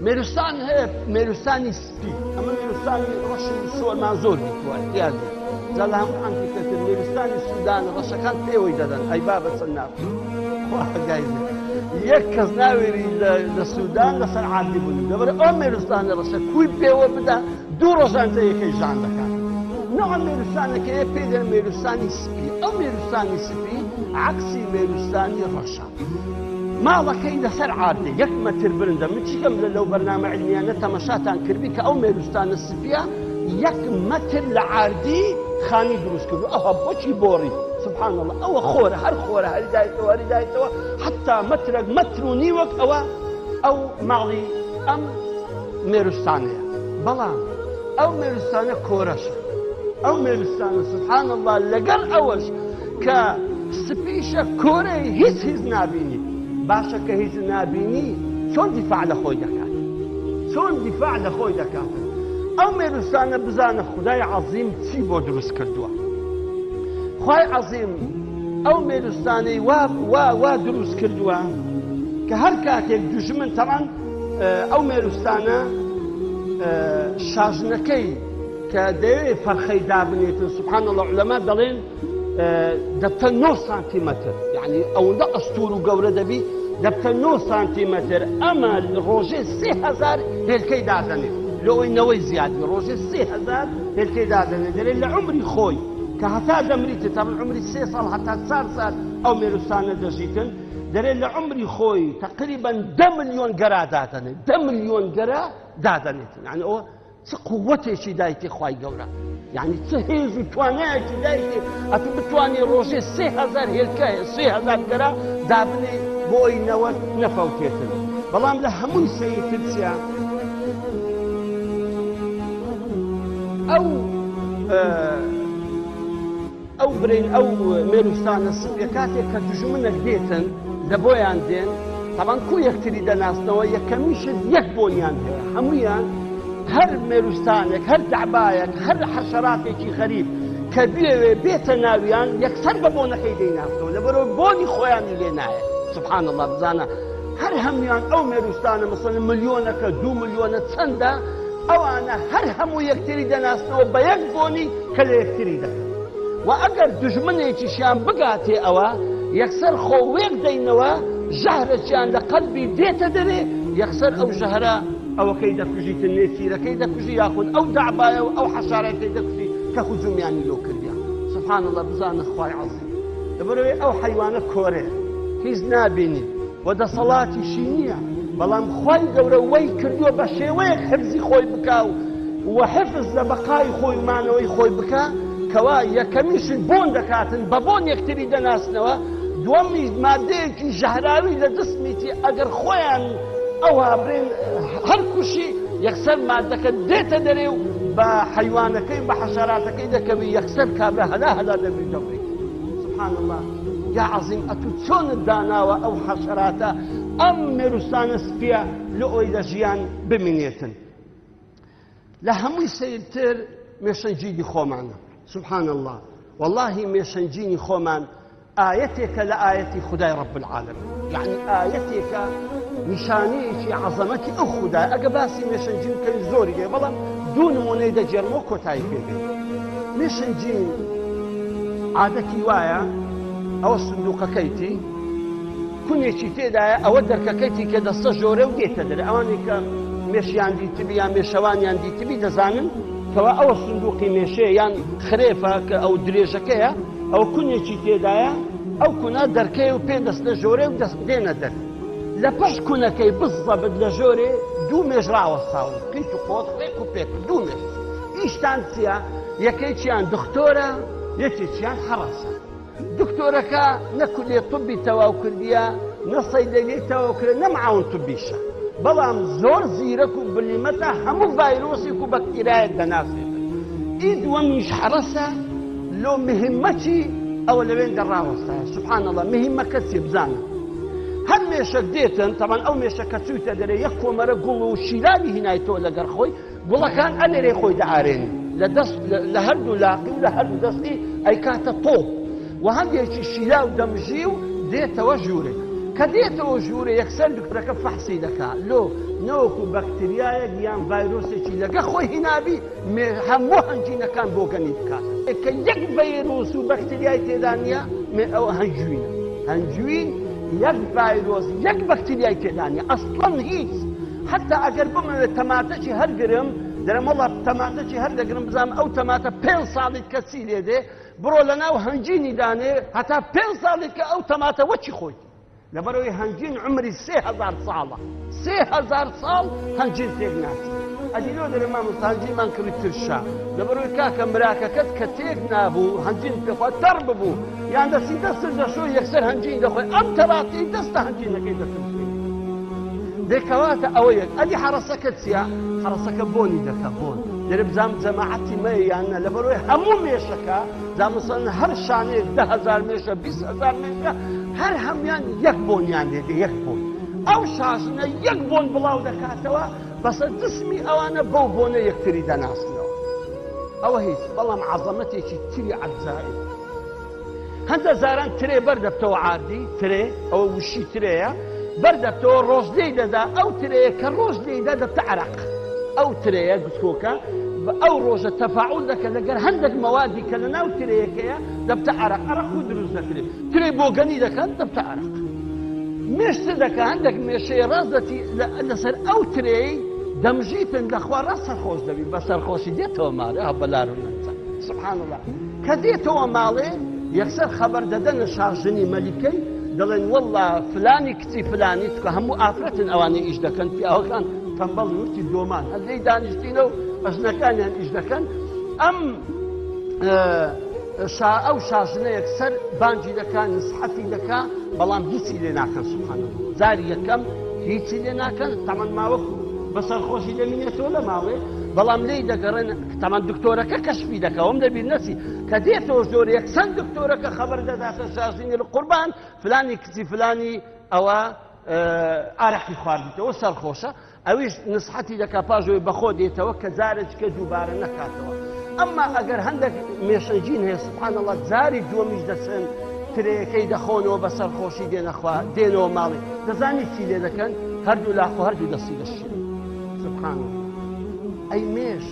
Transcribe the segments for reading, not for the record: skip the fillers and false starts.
مێروستان هەیە مێروستانی سپی ئەمە مێروستانی ڕەشی سۆرمان زۆر دیتووە دیازی جا لە هەموو ئەمریکەتر مێروستانی سوودان ڕەشەکان پێوەی دەدەن ئەی بابە چەند ناوی خواگایزە یەک کەس ناوێری لە سوودان لەسەر عادی بوون دەبەر ئەو مێروستانی ڕەشە کوی پێوە بدا دوو ڕۆژان یەکەی ژان دەکات نوع مێروستانەکە هەیە پێی دەن مێروستانی سپی ئەو مێروستانی سپی عەکسی مێروستانی ڕەشە ماڵەکەی لەسەر عادێ 1 مەتر برندە من چیکەم لەو بەرنامە عیلمیانە تەمەشاتان کردی کە ئەو مێروستانە سپیە 1 مەتر لە عاردی خانی دروست کردو ئەوە بۆچی بۆڕی سبحان الله ئەوە خۆرە هەر خۆرە هەریدایەوە هەریدایەوە حتا مەترێک مەتر و نیوەک ئەوە ئەو ماڵی ئەم مێروستانەیە بەڵام ئەو مێروستانە کۆرەشە ئەو مێروستانە سبحان الله لەگەڵ ئەوەش کە سپیشە کۆرەی هیچ نابینی باشە کە هیچ نابینی چۆن دیفاع لە خۆی دەکات چۆن دیفاع لە خۆی دەکات ئەو مێروستانە بزانە خودای عەزیم چی بۆ دروست کردووە خوای عەزیم ئەو مێروستانەی وا دروست کردووە کە هەر کاتێک دوژمن تەمان ئەو مێروستانە شاژنەکەی کە دەوێت فەرخەی دابنێتن سبحان الله عولەما دەڵێن دەبتە 9 سانتیمەتر یعنی ئەوەندە ئەستور و گەورە دەبی دەبتە 9 سانتیمەتر ئەمە ڕۆژێ 3000 هێلکەی دادەنێت لەوەی نەوەی زیادی ڕۆژێ 3000 هێلکەی دادەنێت دەرێت لە عمری خۆی کە هەتا دەمریتە تا عمری 3 ساڵ هەتا 4 سال ئەو مێروستانە دەژیتن دەرێت لە عمری خۆی تقریبا 10 ملیۆن گەرا دادەنێت 10 ملیۆن گەرا دادەنێتن یعنی ئەوە چ قووەتێکی دایکی خوای گەورە یعنی چه هێز و توانایەکی دایکی ئەتو بتوانێ ڕۆژێ 3000 هێلکەیە 3000 گەرا دابنێ بۆ ئەوی نەوە نەفەوتێتن بەڵام لە هەمووی سەیرتر چیە ئەو برین ئەو مێروستانە سپیە کاتێک کە دوژمنێک دێتن لە بۆیان دێن تەمان کو یەکتری دەناسنەوە یەکەمیشت یەک بۆنیان هەیە هەموویان هەر مێروستانێک هەر دەعبایەک هەر حەشەراتێکی غەریب کە بێوێ بێتە ناویان یەکسەر بە بۆنەکەی دەیناسنەوە لەبەرەوەی بۆنی خۆیانی لێ نایە سبحان الله بزانە هەر هەمویان ئەو مێروستانە مەسەڵەن ملیۆنەکە 2 ملیۆنە چەندە ئەوانە هەر هەموو یەکتری دەناسنەوە بە یەک بۆنی کە لە یەکتری دەکەن و ئەگەر دوژمنێکیشیان بگاتێ ئەوە یەکسەر خۆوێک دەینەوە ژەهرەکیان لە قەلبی دێتە دەرێ یەکسەر ئەو ژەهرە ئەوەکەی دەکوژیتن نێچیرەکەی دەکوژی یاخود ئەو دەعبایە و ئەو حەشارەکەی دەکوژی کە خوجومیانی لۆ کردیان سبحان الله بزانە خوای عەزیم لەبەرەوەی ئەو حەیوانە کۆرێ هیچ نابینی و دەسەڵاتیشی نییە بەڵام خوای گەورە وەی کردووە بە شێوەیەک حفزی خۆی بکا و حفز لە بەقای خۆی مانەوەی خۆی بکە کەوا یەکەمیشت بۆن دەکاتن بە بۆن یەکتری دەناسنەوە دووەمی مادەیەکی ژەهراوی لە دەستمیتی ئەگەر خۆیان ئەوها برێن هەر کوشی یەکسەر مادەکە دێتە دەرێ و بە حەیوانەکەی بە حەشەراتەکەی دەکەوی یەکسەر کابرا هەلا دەبێتەوەی سبحان الله یا عەزیم ئەتو چۆنت داناوە ئەو حەشەراتە ئەم مێروستانە سپیە لە ئەوی لە ژیان بمینێتن لە هەمووی سەیرتر مێشەنجینی خۆمانە سبحان الله والله مێشەنجینی خۆمان ئاەتێکە لە ئاەتی خودای رب العالمین یعنی ئاەتێکە نیشانەیەکی عەزەمەتی ئەو خودای ئەگە باسی مێشەنجین کەی زۆری لێ بەڵام دوو نمونەی دەجێڕمەوە کۆتایی پێبێت مێشەنجین عادەتی وایە ئەوە سندوقەکەیتی کونێکی تێدایە ئەوە دەرکەکەیتی کە دەستە ژۆرە و دێتە دەرێ ئەوانی کە مێشیان دیتبی یان مێشەوانیان دیتبی دەزانن کەوا ئەوە سندوقی مێشەیە یان خرێفە کە ئەو درێژەکەیە ئەو کونێکی تێدایە ئەو کونە دەرکەی و پێ دەستە ژۆرێ و دەست دێنە دەر لە پەش کونەکەی بزەبت لە ژۆرێ دوو مێژ ڕاوەستاون قیت و قۆت خێک و پێک دوو مێژ ئیشتان چییە یەکێکیان دکتۆرە یەکێکیان هەڕەسە دکتۆرەکە نەکولێ طبی تەواو کردیە نەسەیدەلێ تەواو کرد نەمعاون طبیشە بەڵام زۆر زیرەک و بلیمەتە هەموو ڤایرۆسێک و بەکتیرایەک دەناسێت ئی دووەمیش هەڕەسە لۆ مهمەتی ئەوە لەوێن دەڕاوەستایە سبحان الله مهمەکە چێ بزانە هەر مێشک دێتن تەمان ئەو مێشەکە چوویتە دەرێ یەک کۆمەرە گوڵ و شیلانی هینایتەوە لەگەر خۆی گوڵەکان ئەلێرێ خۆی دەعارێنی لە هەردوو لاقی و لە هەردوو دەستی ئەیکاتە تۆپ و هەندێکی شیلا و دەمژی و دێتەوە ژوورێ کە دێتەوە ژوورێ یەکسەر دکتۆرەکە فەحسی دەکات لۆ نەوەکو بەکتریایەک یان ڤایرۆسێکی لەگە خۆی هینابی هەموو هەنجینەکان بۆ گەنی بکات کە یەک ڤایرۆس و بەکتریای تێدا نییە ئەوە هەنجوینە هەنجوین یەک ڤایرۆس یەک بەکتریای تێدا نییە ئەسڵەن هیچ حتا ئەگەر بمەوێت تەماتەی هەرگرم دەرەم وەڵا تەماتەی هەر دەگرم بزانم ئەو تەماتە 5 ساڵی کەسی لێدێ بڕۆ لە ناو هەنجینی دانێ هەتا 5 ساڵی کە ئەو تەماتە وەچی خۆی لەبەرەوەی هەنجین عمری 3000 ساڵە 3000 ساڵ هەنجین تێک ناچێت ئەدیرۆ دەرە مامۆستا هەنجینمان کردی ترشا لەبەرەوەی کاکە مراکەکەت کە تێک نابوو هەنجین پێخوا تەڕ ببوو یان دەستی دەستت دەشۆ یەکسەر هەنجین دەخۆی ئەم تەراتی دەستە هەنجینەکەی دەترسێت دەکەواتە ئەوەیەک ئەدی حرەسەکە چییە؟ حرەسەکە بۆنی دەکە بۆن دەرە بزانم جەماعەتی مەیە یانە لەبەرەوەی هەموو مێشەکە زانمەسەن هەر شانەیەک 10,000 مێشە 20,000 مێشە هەر هەمویان یەک بۆنیان لێدێ یەک بۆن ئەو شاشنە یەک بۆن بڵاو دەکاتەوە بەسەر جسمی ئەوانە بەو بۆنە یەکتری دەناسنەوە ئەوە هیچ بەڵام عەزەمەتێکی تری عەجایب هەندە زاران ترێ بەردەبتەوە عادی ترێ ئەوە وشی ترەیە بەردەبتەوە ڕۆژدەی دەدا ئەو ترەیە کە ڕۆژدەی دەدەبتە عەرەق ئەو ترەیە گوتکۆکە ئەو ڕۆژە تەفاعول دەکە لەگەر هەندێک مەوادی کە لە ناو ترەیەکەیە دەبتە عەرەق عەرەق و دروست دەکرێت ترێ بۆگەنی دەکەن دەبتە عەرەق مێشت دەکە هەندێک مێشەی ڕاستەتی لەسەر ئەو ترێی دەمژیتن لەخوا ڕاست سەرخۆش دەبی بە سەرخۆشی دێتەوە ماڵێ بەلار سبحان الله کە دێتەوە ماڵێ یەکسەر خەبەر دەدەنە شارژنی مەلیکەی دەڵێن وەڵا فلانی کچی فلانی چکە هەموو ئافرەتن ئەوانەی ئیش دەکەن پیاوەکان تەمبەڵ وتی دۆمان هەندەی دانیشتینە و ئەژنەکانیان ئیش دەکەن ئەم ئەو شاژنە یەکسەر بانجی دەکا نسحەتی دەکا بەڵام هیچی لێ ناکەن سبحانەڵڵا جاری یەکەم هیچی لێ ناکەن تەمان ماوەکو بەسەرخۆشی دەمینێتەوە لە ماڵێ بەڵام لێی دەگەڕێن تەمان دکتۆرەکە کەشفی دەکەوەم دەبیر نەسی کە دێتەوە زۆر یەکسەند دکتۆرەکە خەبەر دەداتە شاژنی لە قوربان فلانی کچی فلانی ئەوە ئارەقی خواردیتەوە سەرخۆشە ئەویش نسحەتی دەکا پاژۆی بەخۆ دێتەوە کە جارێککە دووبارە نەکاتەوە ئەمما ئەگەر هەندێک مێشەنجین هەیە سبحانەڵڵا جاری دووەمیش دەچن ترەیەکەی دەخۆنەوە بە سەرخۆشی دێنەوە ماڵی دەزانی چی لێ دەکەن هەردوو لاخۆ هەردوو دەستی دەشێن سبحانەڵڵا ئەی مێش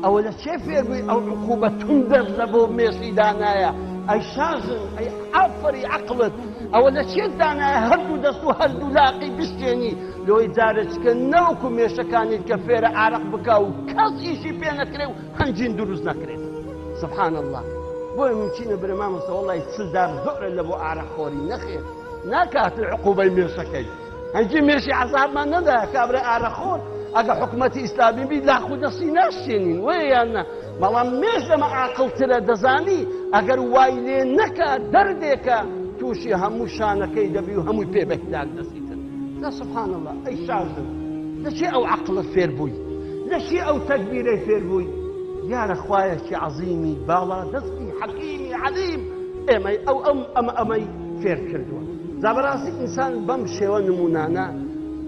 ئەوە لە چێ فێربووی ئەو عقوبە توندەش لە بۆ مێشی دانایە ئەی شاژن ئەی ئافەری عەقڵت ئەوە لە چێت دانایە هەردوو دەست و هەردوو لاقی بشتێنی لۆی جارێککە نەوەکو مێشەکانیت کە فێرە ئارەق بکا و کەس ئیشی پێ نەکرێ و هەنجین دروست نەکرێت سبحانەڵڵا بۆیە ممچینە برە مامۆستا وەڵڵی چلدار زۆرە لە بۆ ئارەقخۆری نەخێر ناکات عقوبەی مێشەکەی هەنجی مێشی عەزابمان نەدایە کابرا ئارەخۆر ئەگە حکومەتی ئیسلامی بی لاخ و دەستی ناشتێنین وەیان نە بەڵام مێش لەمە عاقڵترە دەزانی ئەگەر وای لێ نەکە دەردێکە تووشی هەموو شانەکەی دەبی و هەمووی پێ بەهداک دەسیتن لا سبحانەڵڵا ئەی شازن لەچێ ئەو عەقڵت فێر بووی لەچێ ئەو تەکبیرەی فێر بووی یارە خوایەکی عەزیمی باڵا دەستی حەکیمی عەلیم ئەمەی فێر کردووە زابەڕاستی ئینسان بەم شێوە نمونانە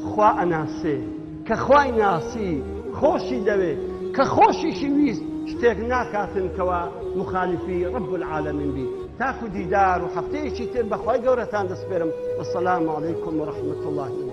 خوا ئەناسێ کە خوای ناسی خۆشی دەوێ کە خۆشیشی ویست شتێک ناکاتن کەوا مخالفی رب العالمین بی تاکو دیدار و هەفتەیەکی تر بەخوای گەورەتان دەسپێرم والسلام عەلەیکم ورحمة الله